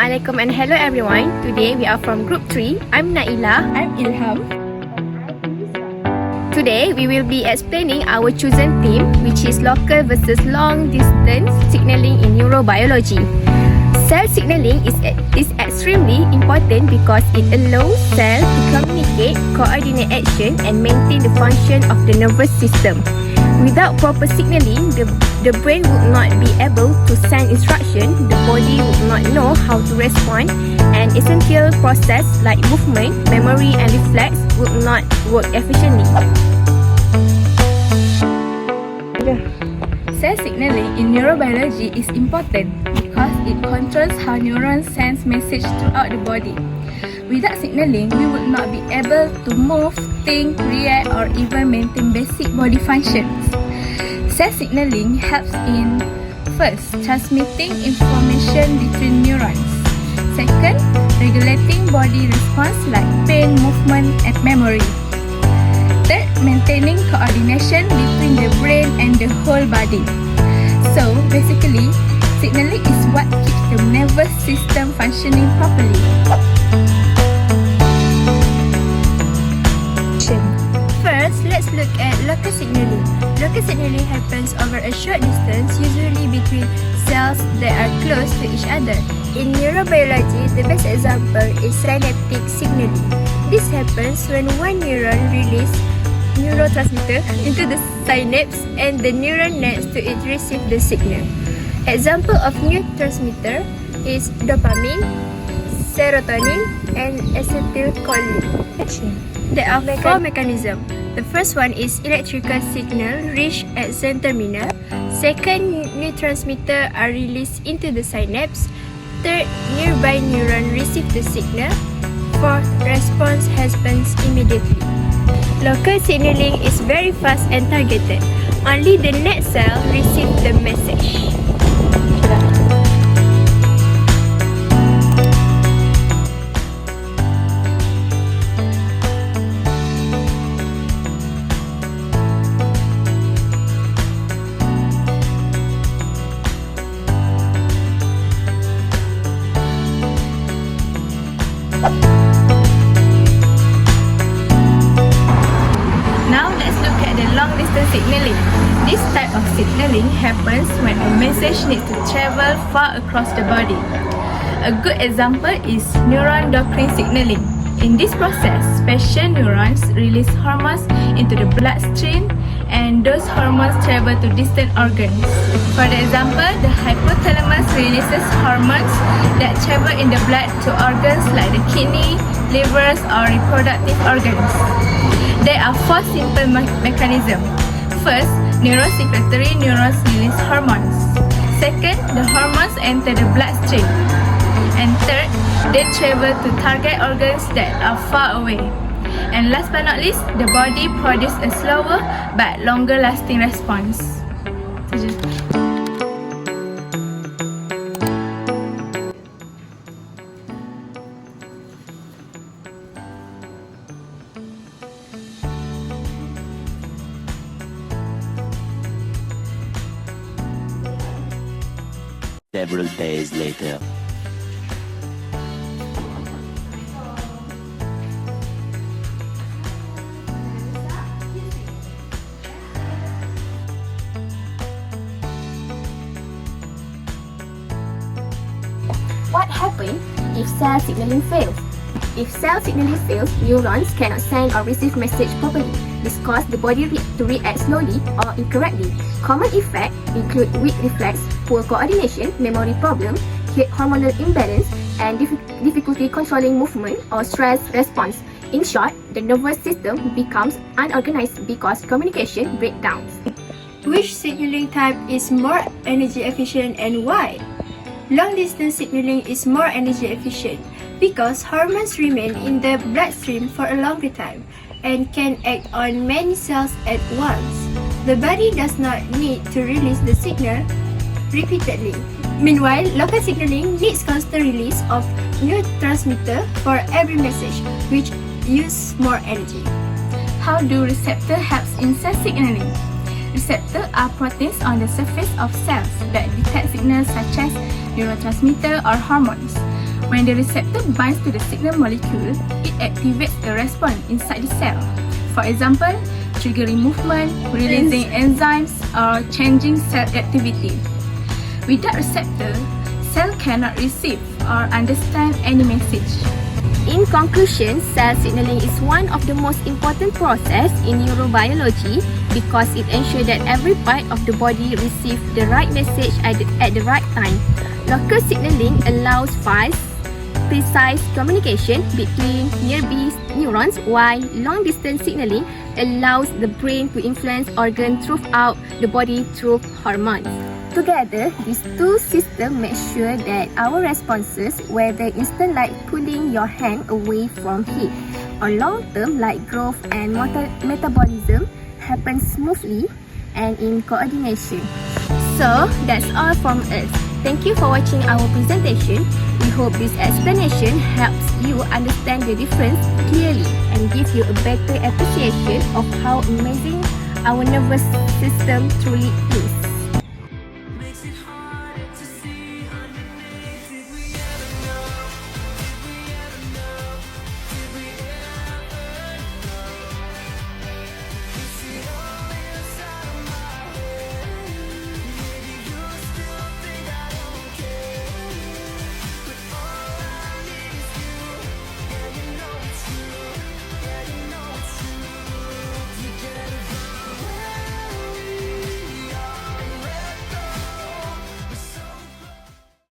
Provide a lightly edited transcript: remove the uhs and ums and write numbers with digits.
Assalamualaikum and hello everyone. Today we are from group 3. I'm Naila. I'm Ilham. Today we will be explaining our chosen theme, which is local versus long distance signaling in neurobiology. Cell signaling is extremely important because it allows cells to communicate, coordinate action and maintain the function of the nervous system. Without proper signaling, the brain would not be able to send instruction, the body would not know how to respond, and essential process like movement, memory and reflex would not work efficiently. Cell signaling in neurobiology is important because it controls how neurons send messages throughout the body. Without signaling, we would not be able to move, think, react or even maintain basic body functions. Cell signaling helps in first, transmitting information between neurons. Second, regulating body response like pain, movement and memory. Third, maintaining coordination between the brain and the whole body. So, basically, signaling is what keeps the nervous system functioning properly. First, let's look at local signaling. Local signaling happens over a short distance, usually between cells that are close to each other. In neurobiology, the best example is synaptic signaling. This happens when one neuron releases neurotransmitter into the synapse and the neuron next to it receives the signal. Example of neurotransmitter is dopamine, serotonin and acetylcholine. There are four mechanisms. The first one is electrical signal reached at C-terminal. Second, neurotransmitter are released into the synapse. Third, nearby neuron receive the signal. Fourth, response happens immediately. Local signaling is very fast and targeted. Only the next cell receives the message. Now let's look at the long distance signaling. This type of signaling happens when a message needs to travel far across the body. A good example is neuroendocrine signaling. In this process, special neurons release hormones into the bloodstream and those hormones travel to distant organs. For example, the hypothalamus releases hormones that travel in the blood to organs like the kidney, livers or reproductive organs. There are four simple mechanisms. First, neurosecretory neurons release hormones. Second, the hormones enter the bloodstream. And third, they travel to target organs that are far away. And last but not least, the body produces a slower but longer lasting response. Several days later. What happens if cell signaling fails? If cell signaling fails, neurons cannot send or receive message properly. This causes the body to react slowly or incorrectly. Common effects include weak reflex, poor coordination, memory problem, hormonal imbalance, and difficulty controlling movement or stress response. In short, the nervous system becomes unorganized because communication breakdowns. Which signaling type is more energy efficient and why? Long-distance signaling is more energy efficient because hormones remain in the bloodstream for a longer time and can act on many cells at once. The body does not need to release the signal repeatedly. Meanwhile, local signaling needs constant release of neurotransmitter for every message, which use more energy. How do receptors help in cell signaling? Receptors are proteins on the surface of cells that detect signals such as neurotransmitter or hormones. When the receptor binds to the signal molecule, it activates a response inside the cell. For example, triggering movement, releasing enzymes, or changing cell activity. Without receptor, cell cannot receive or understand any message. In conclusion, cell signaling is one of the most important process in neurobiology because it ensures that every part of the body receives the right message at the right time. Local signaling allows fast, precise communication between nearby neurons, while long-distance signaling allows the brain to influence organs throughout the body through hormones. Together, these two systems make sure that our responses, whether instant like pulling your hand away from heat or long-term like growth and metabolism, happen smoothly and in coordination. So, that's all from us. Thank you for watching our presentation. We hope this explanation helps you understand the difference clearly and give you a better appreciation of how amazing our nervous system truly is.